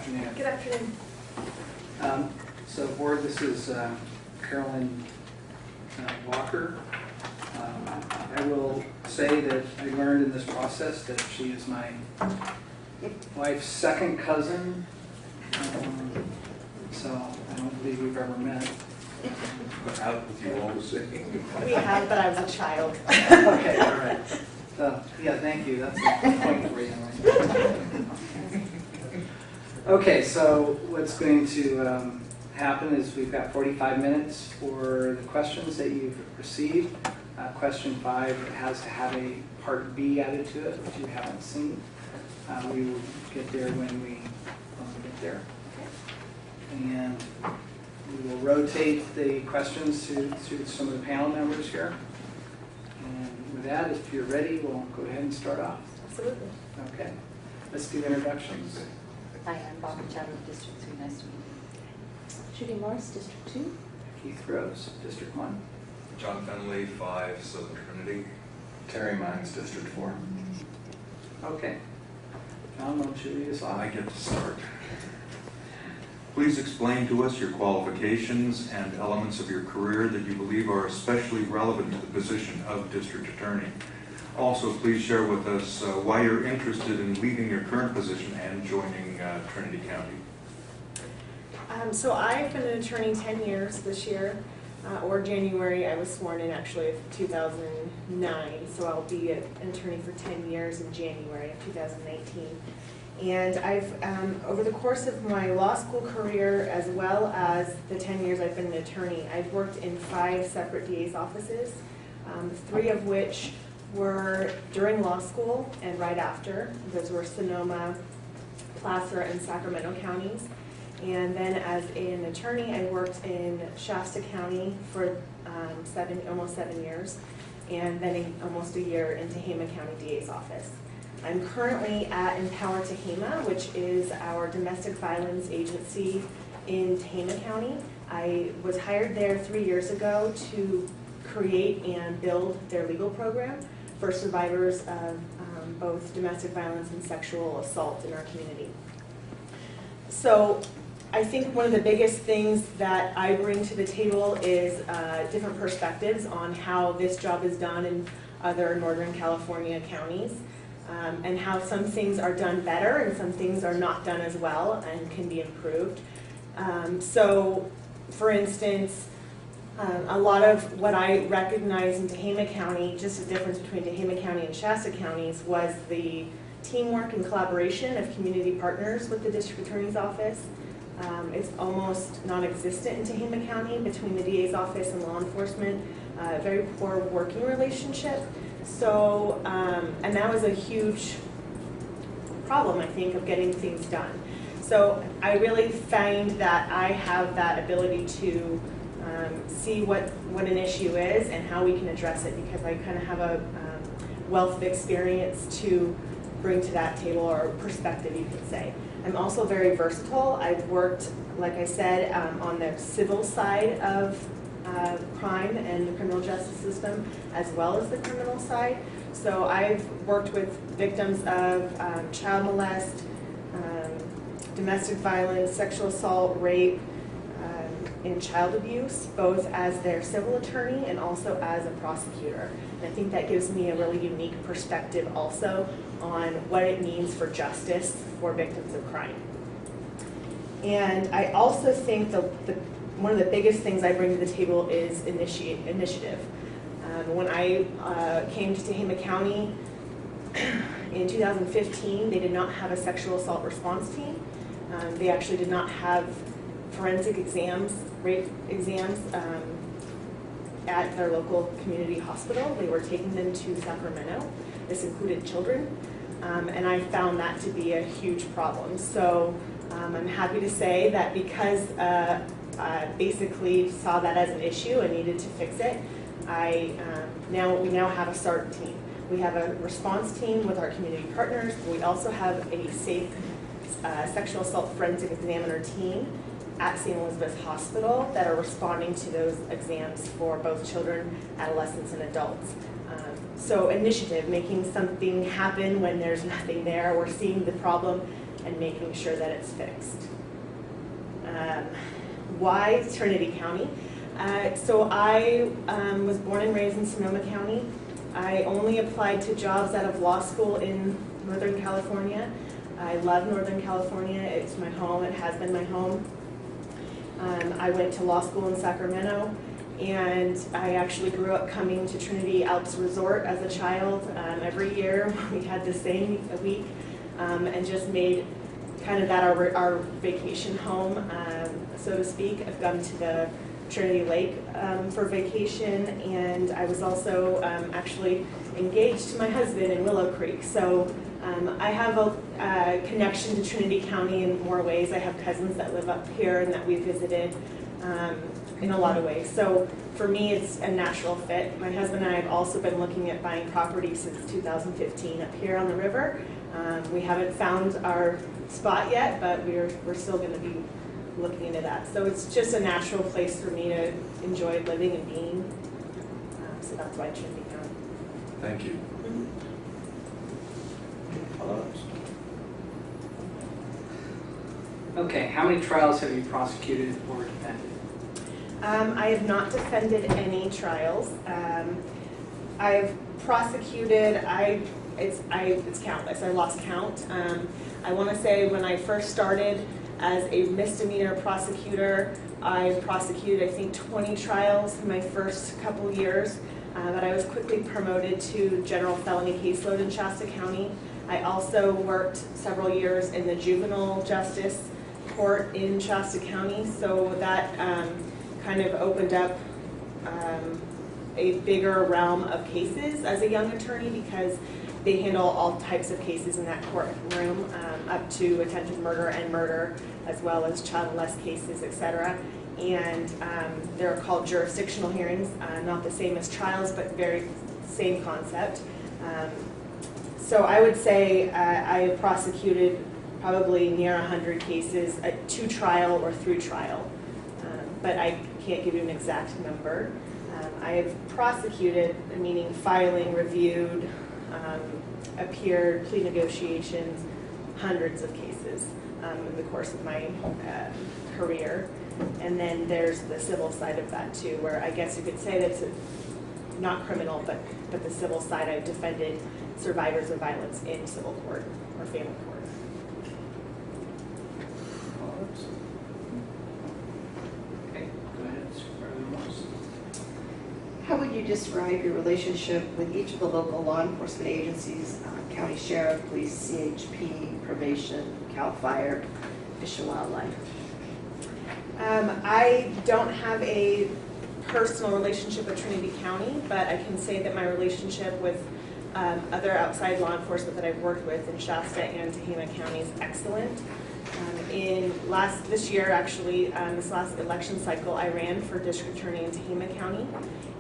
afternoon. Good afternoon. So, board, this is Carolyn Walker. I will say that I learned in this process that she is my wife's second cousin. So I don't believe we've ever met. Out with you all the same. We have, but I was a child. Okay, all right. So, yeah, thank you. That's a point for you. Okay, so what's going to happen is we've got 45 minutes for the questions that you've received. Question 5 has to have a part B added to it, which you haven't seen. We will get there when we get there. And we will rotate the questions to some of the panel members here. And with that, if you're ready, we'll go ahead and start off. Absolutely. Okay. Let's do introductions. Hi, I'm Bob Machado of District 3. Nice to meet you. Judy Morris, District 2. Keith Gross, District 1. John Fenley, 5, Southern Trinity. Terry Mines, District 4. Okay. John, why don't you lead us off? I get to start. Please explain to us your qualifications and elements of your career that you believe are especially relevant to the position of District Attorney. Also, please share with us why you're interested in leaving your current position and joining Trinity County. So I've been an attorney 10 years this year, or January. I was sworn in actually of 2009, so I'll be an attorney for 10 years in January of 2019. And I've, over the course of my law school career, as well as the 10 years I've been an attorney, I've worked in 5 separate DA's offices, 3 of which were during law school and right after. Those were Sonoma, Placer, and Sacramento counties. And then as an attorney, I worked in Shasta County for almost 7 years, and then almost a year in Tehama County DA's office. I'm currently at Empower Tehama, which is our domestic violence agency in Tehama County. I was hired there 3 years ago to create and build their legal program for survivors of both domestic violence and sexual assault in our community. So I think one of the biggest things that I bring to the table is different perspectives on how this job is done in other Northern California counties, and how some things are done better and some things are not done as well and can be improved. So, for instance, a lot of what I recognize in Tehama County, just the difference between Tehama County and Shasta counties, was the teamwork and collaboration of community partners with the district attorney's office. It's almost non-existent in Tehama County between the DA's office and law enforcement. Very poor working relationship. So, and that was a huge problem, I think, of getting things done. So I really find that I have that ability to see what an issue is and how we can address it, because I kind of have a wealth of experience to bring to that table, or perspective, you could say. I'm also very versatile. I've worked, like I said, on the civil side of crime and the criminal justice system, as well as the criminal side. So I've worked with victims of child molest, domestic violence, sexual assault, rape, and child abuse, both as their civil attorney and also as a prosecutor. And I think that gives me a really unique perspective also on what it means for justice for victims of crime. And I also think one of the biggest things I bring to the table is initiative. When I came to Tehama County in 2015, they did not have a sexual assault response team. They actually did not have forensic exams, rape exams, at their local community hospital. They were taking them to Sacramento. This included children, and I found that to be a huge problem. So I'm happy to say that because I basically saw that as an issue and needed to fix it, we now have a SART team. We have a response team with our community partners. We also have a safe sexual assault forensic examiner team at St. Elizabeth's Hospital that are responding to those exams for both children, adolescents, and adults. So initiative, making something happen when there's nothing there. We're seeing the problem and making sure that it's fixed. Why Trinity County? So I was born and raised in Sonoma County. I only applied to jobs out of law school in Northern California. I love Northern California. It's my home. It has been my home. I went to law school in Sacramento, and I actually grew up coming to Trinity Alps Resort as a child. Every year we had the same week, and just made kind of that our vacation home, so to speak. I've gone to the Trinity Lake for vacation, and I was also actually engaged to my husband in Willow Creek. So I have a connection to Trinity County in more ways. I have cousins that live up here and that we visited in a lot of ways. So for me, it's a natural fit. My husband and I have also been looking at buying property since 2015 up here on the river. We haven't found our spot yet, but we're still going to be looking into that. So it's just a natural place for me to enjoy living and being. So that's why Trinity County. Thank you. Okay, how many trials have you prosecuted or defended? I have not defended any trials. I've prosecuted, it's countless. I lost count. I want to say when I first started as a misdemeanor prosecutor, I prosecuted, I think, 20 trials in my first couple years, but I was quickly promoted to general felony caseload in Shasta County. I also worked several years in the juvenile justice court in Shasta County, so that kind of opened up a bigger realm of cases as a young attorney, because they handle all types of cases in that courtroom, up to attempted murder and murder, as well as child molest cases, etc. And they're called jurisdictional hearings, not the same as trials, but very same concept. So I would say I have prosecuted probably near 100 cases to trial or through trial, but I can't give you an exact number. I have prosecuted, meaning filing, reviewed, appeared, plea negotiations, hundreds of cases in the course of my career. And then there's the civil side of that too, where I guess you could say that's not criminal, but the civil side. I've defended survivors of violence in civil court or family court. Okay, go ahead, Supervisor Morris. How would you describe your relationship with each of the local law enforcement agencies, County Sheriff, Police, CHP, Probation, CAL FIRE, Fish and Wildlife? I don't have a personal relationship with Trinity County, but I can say that my relationship with other outside law enforcement that I've worked with in Shasta and Tehama County is excellent. This year, actually, this last election cycle, I ran for district attorney in Tehama County,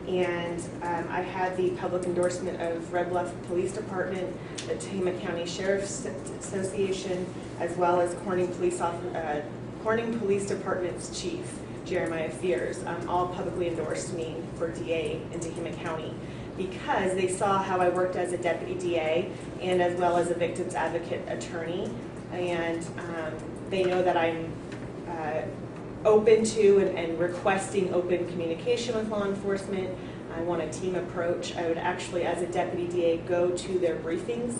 and I had the public endorsement of Red Bluff Police Department, the Tehama County Sheriff's Association, as well as Corning Police Department's chief, Jeremiah Fears, all publicly endorsed me for DA in Tehama County, because they saw how I worked as a deputy DA and as well as a victims advocate attorney, and they know that I'm open to and requesting open communication with law enforcement. I want a team approach. I would actually, as a deputy DA, go to their briefings,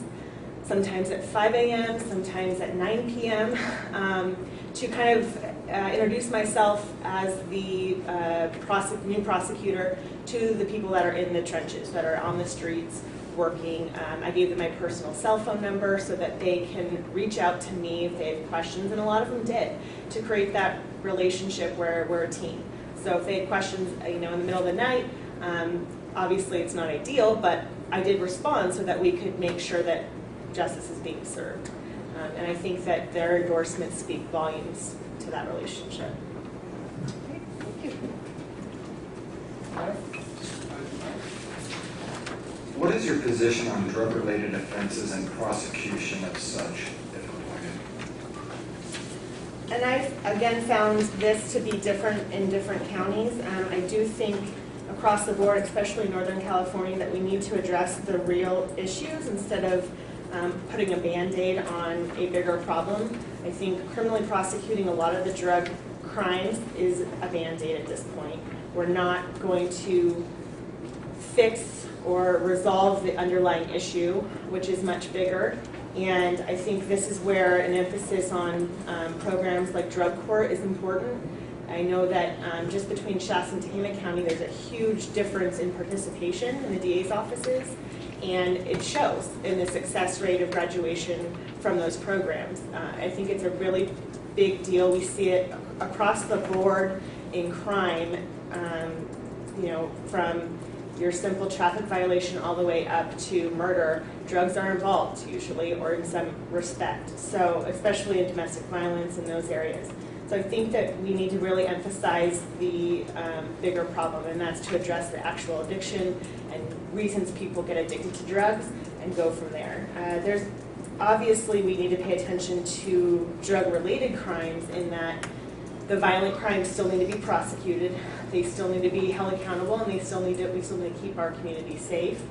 sometimes at 5 a.m., sometimes at 9 p.m., to kind of introduce myself as the new prosecutor to the people that are in the trenches, that are on the streets working. I gave them my personal cell phone number so that they can reach out to me if they have questions, and a lot of them did, to create that relationship where we're a team. So if they had questions, in the middle of the night, obviously it's not ideal, but I did respond so that we could make sure that justice is being served. And I think that their endorsements speak volumes to that relationship. Okay, thank you. What is your position on drug-related offenses and prosecution of such, if appointed? And I've, again, found this to be different in different counties. I do think across the board, especially in Northern California, that we need to address the real issues instead of putting a Band-Aid on a bigger problem. I think criminally prosecuting a lot of the drug crimes is a Band-Aid at this point. We're not going to fix or resolve the underlying issue, which is much bigger. And I think this is where an emphasis on programs like drug court is important. I know that just between Shasta and Tehama County, there's a huge difference in participation in the DA's offices, and it shows in the success rate of graduation from those programs. I think it's a really big deal. We see it across the board in crime, from your simple traffic violation all the way up to murder. Drugs are involved usually, or in some respect, so especially in domestic violence in those areas. So I think that we need to really emphasize the bigger problem, and that's to address the actual addiction and reasons people get addicted to drugs and go from there. Obviously, we need to pay attention to drug-related crimes in that the violent crimes still need to be prosecuted, they still need to be held accountable, and we still need to keep our community safe.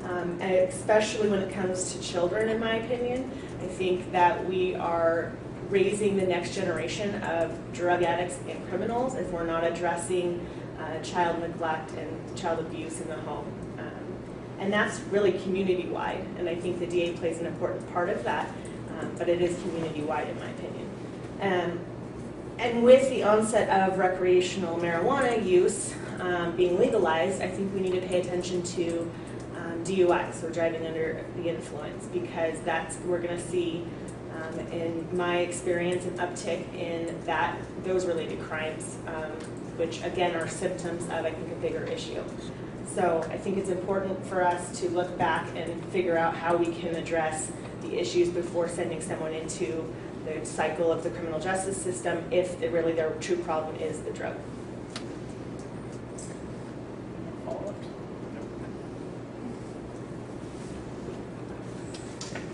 And especially when it comes to children, in my opinion, I think that we are raising the next generation of drug addicts and criminals if we're not addressing child neglect and child abuse in the home. And that's really community-wide, and I think the DA plays an important part of that, but it is community-wide in my opinion. And with the onset of recreational marijuana use being legalized, I think we need to pay attention to DUI, so driving under the influence, because we're going to see, in my experience, an uptick in those related crimes, which again are symptoms of, I think, a bigger issue. So I think it's important for us to look back and figure out how we can address the issues before sending someone into the cycle of the criminal justice system if really their true problem is the drug.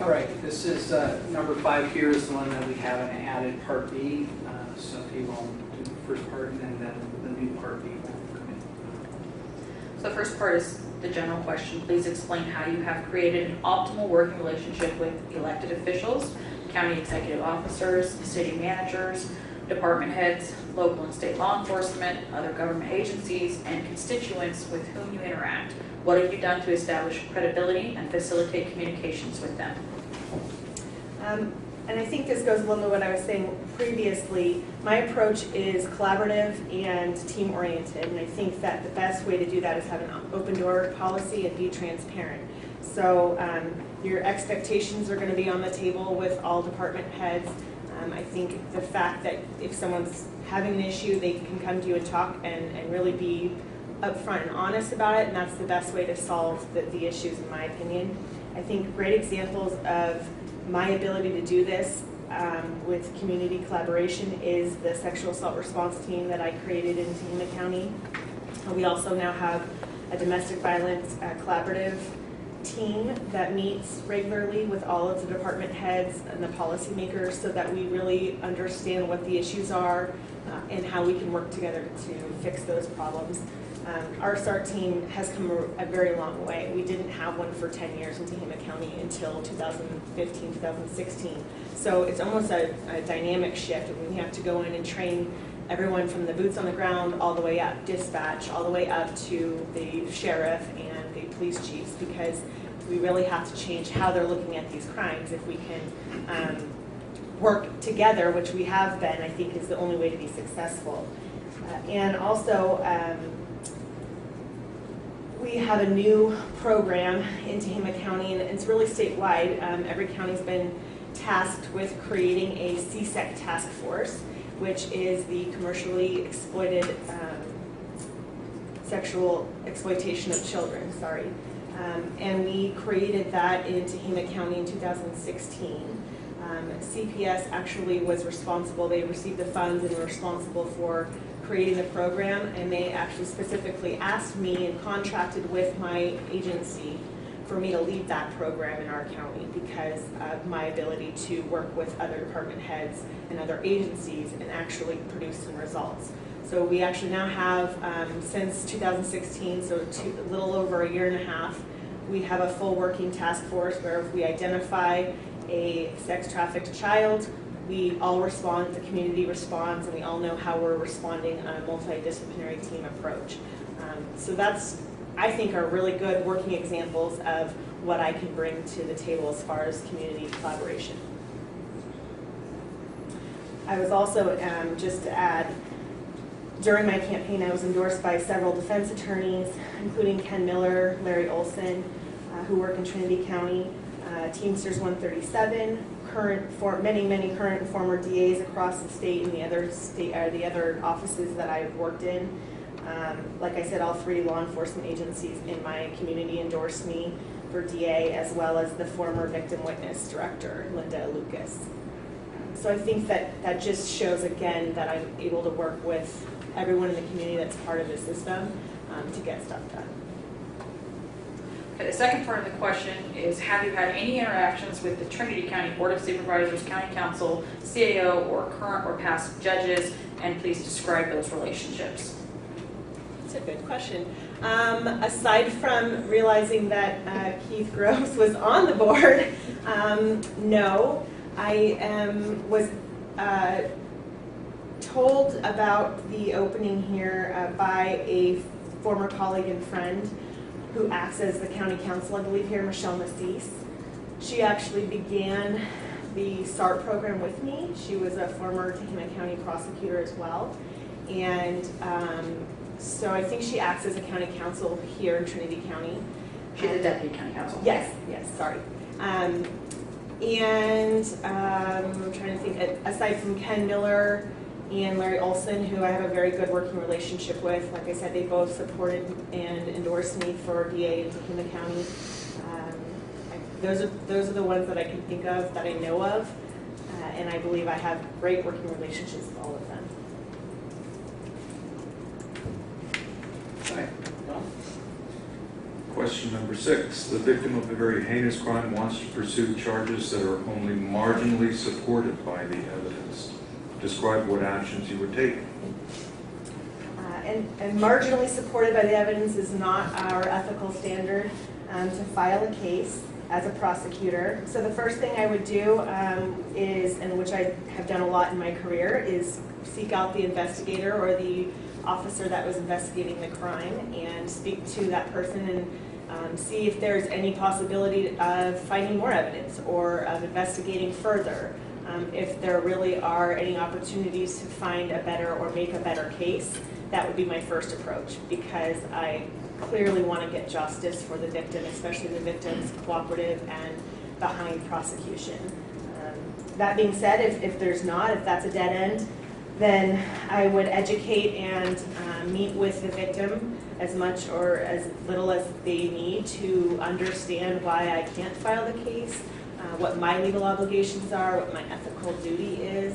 All right, this is number 5 here is the one that we haven't added, Part B. So if you will do the first part and then the new Part B. So the first part is the general question. Please explain how you have created an optimal working relationship with elected officials, county executive officers, city managers, department heads, local and state law enforcement, other government agencies, and constituents with whom you interact. What have you done to establish credibility and facilitate communications with them? And I think this goes along with what I was saying previously. My approach is collaborative and team-oriented, and I think that the best way to do that is have an open door policy and be transparent. So your expectations are going to be on the table with all department heads. I think the fact that if someone's having an issue, they can come to you and talk and really be upfront and honest about it, and that's the best way to solve the issues, in my opinion. I think great examples of my ability to do this with community collaboration is the sexual assault response team that I created in Tehama County. We also now have a domestic violence collaborative team that meets regularly with all of the department heads and the policymakers so that we really understand what the issues are and how we can work together to fix those problems. Our SART team has come a very long way. We didn't have one for 10 years in Tehama County until 2015, 2016. So it's almost a dynamic shift. We have to go in and train everyone from the boots on the ground all the way up, dispatch, all the way up to the sheriff and the police chiefs, because we really have to change how they're looking at these crimes. If we can work together, which we have been, I think is the only way to be successful. And also, we have a new program in Tehama County, and it's really statewide. Every county's been tasked with creating a CSEC task force, which is the commercially exploited sexual exploitation of children, and we created that in Tehama County in 2016. CPS actually was responsible. They received the funds and were responsible for creating the program, and they actually specifically asked me and contracted with my agency for me to lead that program in our county because of my ability to work with other department heads and other agencies and actually produce some results. So we actually now have, since 2016, so a little over a year and a half, We have a full working task force where if we identify a sex-trafficked child, we all respond, the community responds, and we all know how we're responding on a multidisciplinary team approach. So that's, I think, are really good working examples of what I can bring to the table as far as community collaboration. I was also, just to add, during my campaign I was endorsed by several defense attorneys, including Ken Miller, Larry Olson, who work in Trinity County, Teamsters 137, many current and former DAs across the state and the other offices that I've worked in. Like I said, all 3 law enforcement agencies in my community endorsed me for DA, as well as the former victim witness director, Linda Lucas. So I think that just shows again that I'm able to work with everyone in the community that's part of the system to get stuff done. Okay, the second part of the question is, have you had any interactions with the Trinity County Board of Supervisors, County Council, CAO, or current or past judges, and please describe those relationships. That's a good question. Aside from realizing that Keith Gross was on the board, no. I was told about the opening here by a former colleague and friend who acts as the county counsel, I believe here, Michelle Massis. She actually began the SART program with me. She was a former Tehama County prosecutor as well. And so I think she acts as a county counsel here in Trinity County. She's a deputy county counsel. Yes, sorry. I'm trying to think, aside from Ken Miller and Larry Olson, who I have a very good working relationship with. Like I said, they both supported and endorsed me for DA in Tehama County. Those are the ones that I can think of, that I know of, and I believe I have great working relationships with all of them. All right. Well, Question number 6. The victim of a very heinous crime wants to pursue charges that are only marginally supported by the evidence. Describe what actions you would take. And marginally supported by the evidence is not our ethical standard to file a case as a prosecutor. So the first thing I would do is, and which I have done a lot in my career, is seek out the investigator or the officer that was investigating the crime and speak to that person and see if there's any possibility of finding more evidence or of investigating further. If there really are any opportunities to find a better or make a better case, that would be my first approach, because I clearly want to get justice for the victim, especially the victim's cooperative and behind prosecution. That being said, if that's a dead end, then I would educate and meet with the victim as much or as little as they need to understand why I can't file the case, what my legal obligations are, what my ethical duty is,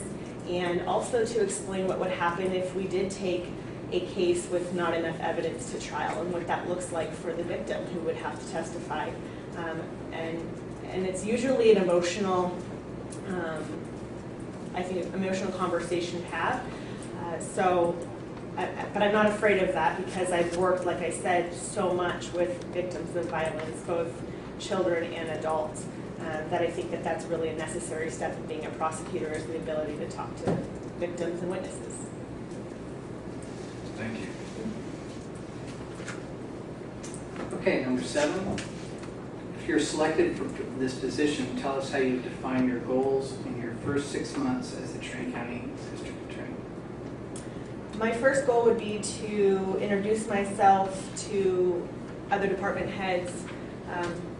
and also to explain what would happen if we did take a case with not enough evidence to trial and what that looks like for the victim who would have to testify. And it's usually an emotional, emotional conversation to have. But I'm not afraid of that, because I've worked, like I said, so much with victims of violence, both children and adults, that I think that that's really a necessary step in being a prosecutor, is the ability to talk to victims and witnesses. Thank you. okay, number 7. If you're selected for this position, tell us how you define your goals in your first 6 months as the Trinity County District Attorney. My first goal would be to introduce myself to other department heads,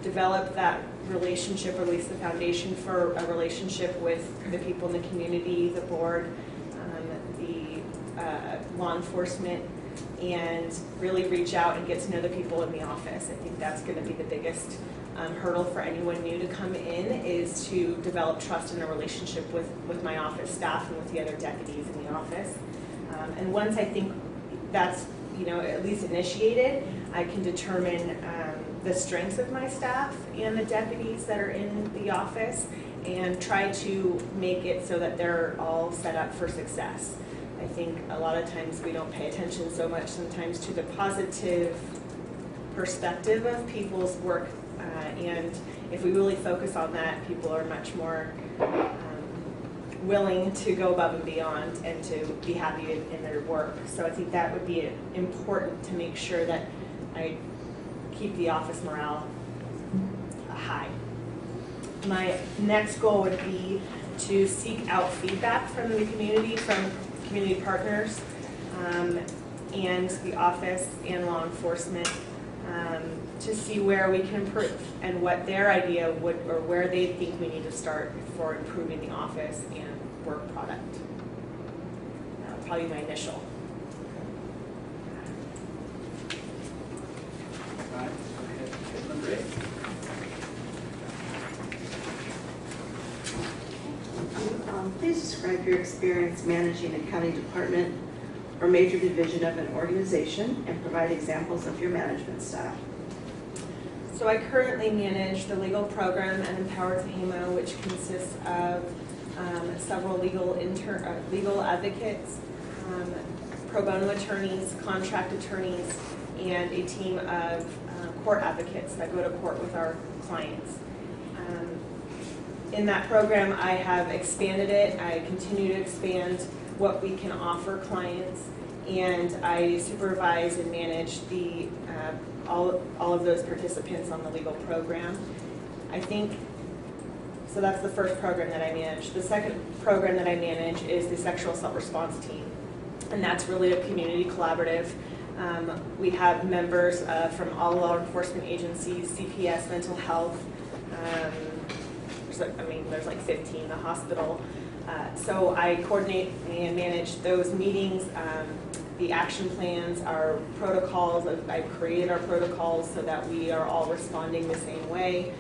develop that relationship, or at least the foundation for a relationship with the people in the community, the board, the law enforcement, and really reach out and get to know the people in the office. I think that's going to be the biggest hurdle for anyone new to come in, is to develop trust in a relationship with my office staff and with the other deputies in the office. And once I think that's at least initiated, I can determine the strengths of my staff and the deputies that are in the office, and try to make it so that they're all set up for success. I think a lot of times we don't pay attention so much sometimes to the positive perspective of people's work And if we really focus on that, people are much more willing to go above and beyond and to be happy in their work. So I think that would be important to make sure that I keep the office morale high. My next goal would be to seek out feedback from the community, from community partners, and the office and law enforcement, to see where we can improve and what their idea would, or where they think we need to start for improving the office and work product. Probably my initial. All right, go ahead. Number 8. Please describe your experience managing a county department or major division of an organization and provide examples of your management style. So I currently manage the legal program at Empower Tehama, which consists of several legal advocates, pro bono attorneys, contract attorneys, and a team of court advocates that go to court with our clients. In that program, I have expanded it. I continue to expand what we can offer clients, and I supervise and manage the all of those participants on the legal program. I think, so that's the first program that I manage. The second program that I manage is the sexual assault response team, and that's really a community collaborative. We have members from all law enforcement agencies, CPS, mental health, there's like 15, the hospital. So I coordinate and manage those meetings, the action plans, our protocols. I've created our protocols so that we are all responding the same way,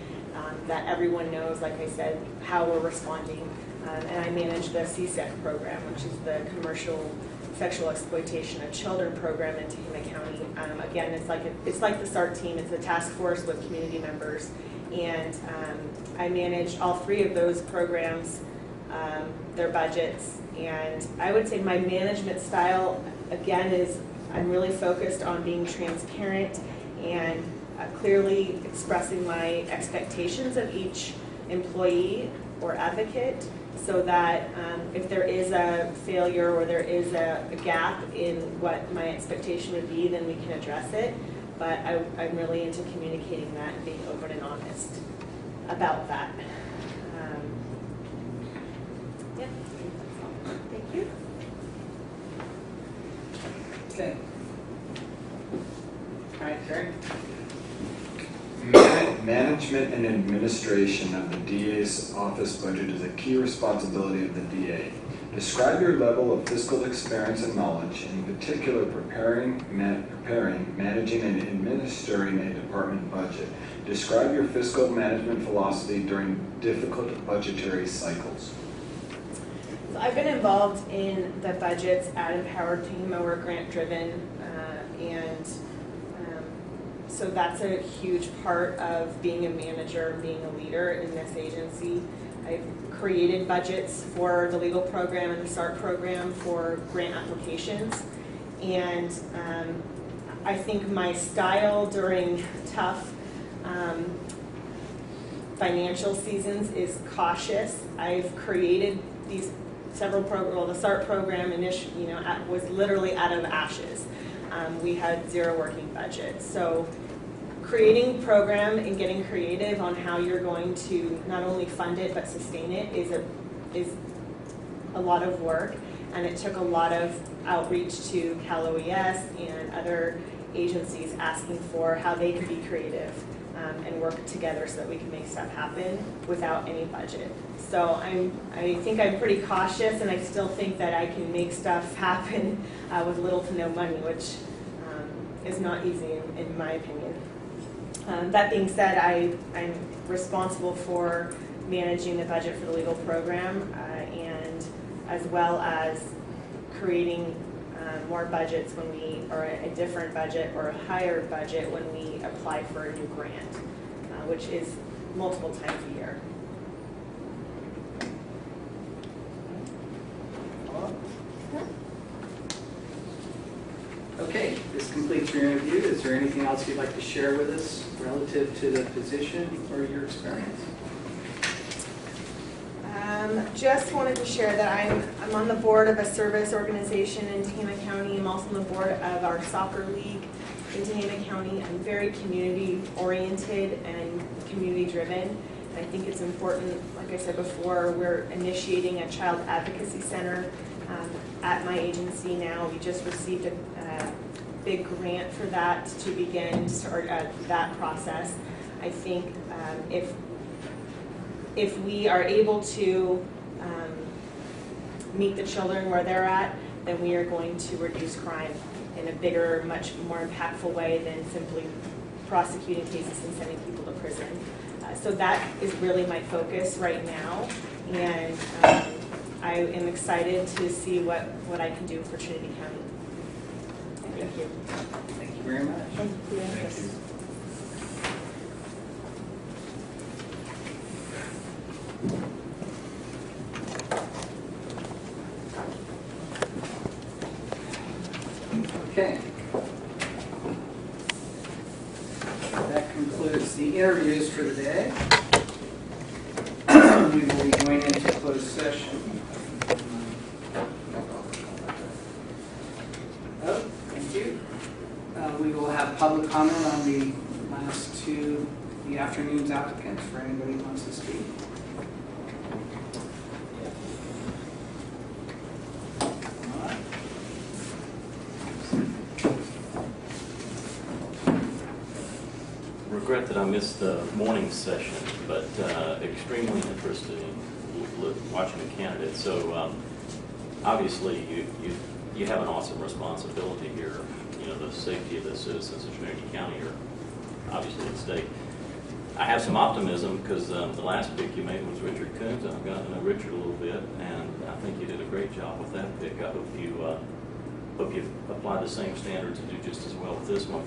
that everyone knows, like I said, how we're responding. And I manage the CSEC program, which is the Commercial Sexual Exploitation of Children program in Tehama County. Again, it's like the SART team. It's a task force with community members. And I manage all 3 of those programs, their budgets. And I would say my management style, again, is I'm really focused on being transparent and clearly expressing my expectations of each employee or advocate, so that if there is a failure or there is a gap in what my expectation would be, then we can address it. But I'm really into communicating that and being open and honest about that. Yeah, thank you. Okay. All right, Terry. Management and administration of the DA's office budget is a key responsibility of the DA. Describe your level of fiscal experience and knowledge, in particular preparing, managing, and administering a department budget. Describe your fiscal management philosophy during difficult budgetary cycles. So I've been involved in the budgets at Empower Tehama. We're grant-driven, and so that's a huge part of being a manager, being a leader in this agency. I've created budgets for the legal program and the SART program for grant applications. And I think my style during tough financial seasons is cautious. I've created these several programs. Well, the SART program was literally out of ashes. We had 0 working budget. So creating a program and getting creative on how you're going to not only fund it but sustain it is a lot of work, and it took a lot of outreach to Cal OES and other agencies asking for how they could be creative and work together so that we can make stuff happen without any budget. So I think I'm pretty cautious, and I still think that I can make stuff happen with little to no money, which is not easy in my opinion. That being said, I'm responsible for managing the budget for the legal program, and as well as creating more budgets when or a different budget or a higher budget when we apply for a new grant, which is multiple times a year. Okay, this completes your interview. Is there anything else you'd like to share with us relative to the position or your experience? Just wanted to share that I'm on the board of a service organization in Tehama County. I'm also on the board of our soccer league in Tehama County. I'm very community oriented and community driven. And I think it's important, like I said before, we're initiating a child advocacy center at my agency now. We just received a big grant for that to begin that process. I think if we are able to meet the children where they're at, then we are going to reduce crime in a bigger, much more impactful way than simply prosecuting cases and sending people to prison. So that is really my focus right now, and I am excited to see what I can do for Trinity County. Thank you. Thank you very much. Thank you. Thank you. Okay. That concludes the interviews for the day. We will be going into closed session. Oh, thank you. We will have public comment on the last two, the afternoon's applicants, for anybody who wants to speak. Regret that I missed the morning session, but extremely interested in watching the candidates. So obviously you have an awesome responsibility here. You know, the safety of the citizens of Trinity County are obviously at stake. I have some optimism because the last pick you made was Richard Coons, and I've gotten to know Richard a little bit, and I think you did a great job with that pick. I hope you apply the same standards and do just as well with this one.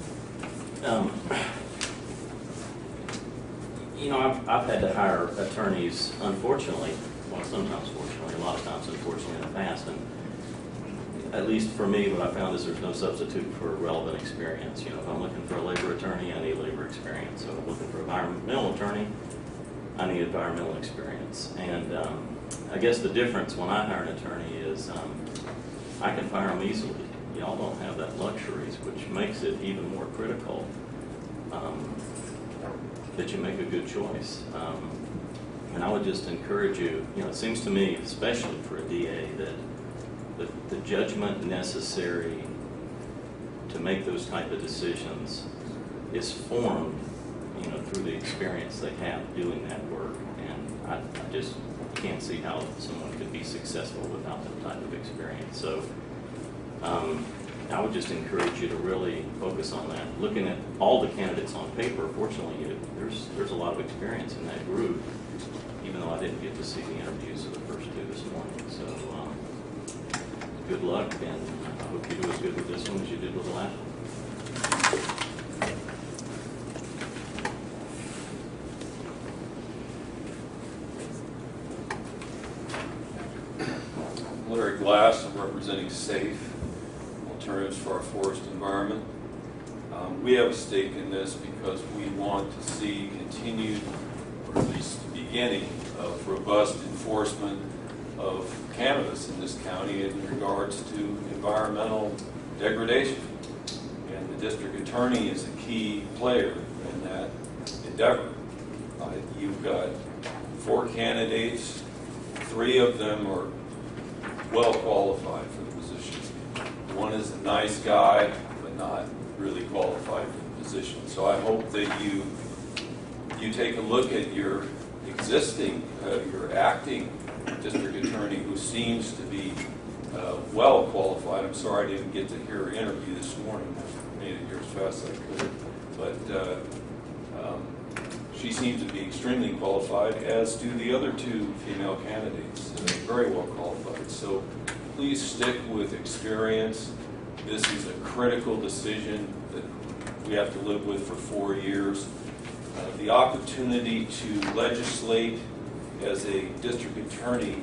You know, I've had to hire attorneys, unfortunately, well, sometimes fortunately, a lot of times unfortunately in the past, and at least for me, what I found is there's no substitute for relevant experience. You know, if I'm looking for a labor attorney, I need labor experience. So if I'm looking for an environmental attorney, I need environmental experience. And I guess the difference when I hire an attorney is I can fire them easily. Y'all don't have that luxuries, which makes it even more critical that you make a good choice. And I would just encourage you, you know, it seems to me, especially for a DA, that the judgment necessary to make those type of decisions is formed, you know, through the experience they have doing that work. And I just can't see how someone could be successful without that type of experience. So I would just encourage you to really focus on that. Looking at all the candidates on paper, fortunately, there's a lot of experience in that group, even though I didn't get to see the interviews of the first two this morning. So good luck, and I hope you do as good with this one as you did with the last one. Larry Glass, I'm representing SAFE, Alternatives for Our Forest Environment. We have a stake in this because we want to see continued, or at least the beginning of robust enforcement of cannabis in this county in regards to environmental degradation. And the district attorney is a key player in that endeavor. You've got 4 candidates, 3 of them are well qualified for the position. One is a nice guy, but not really qualified for the position. So I hope that you take a look at your existing, your acting district attorney, who seems to be well qualified. I'm sorry I didn't get to hear her interview this morning. I made it here as fast as I could. But she seems to be extremely qualified, as do the other 2 female candidates. Very well qualified. So please stick with experience. This is a critical decision that we have to live with for 4 years. The opportunity to legislate as a district attorney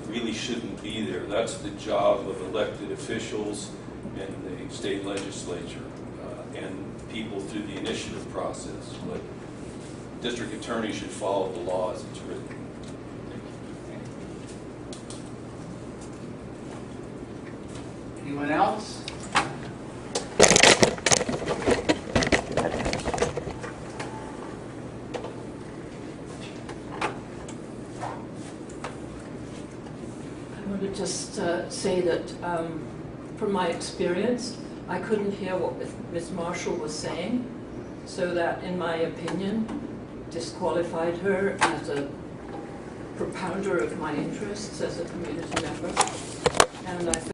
really shouldn't be there. That's the job of elected officials and the state legislature and people through the initiative process. But district attorney should follow the law as it's written. Anyone else? I want to just say that from my experience, I couldn't hear what Ms. Marshall was saying, so that, in my opinion, disqualified her as a propounder of my interests as a community member. And I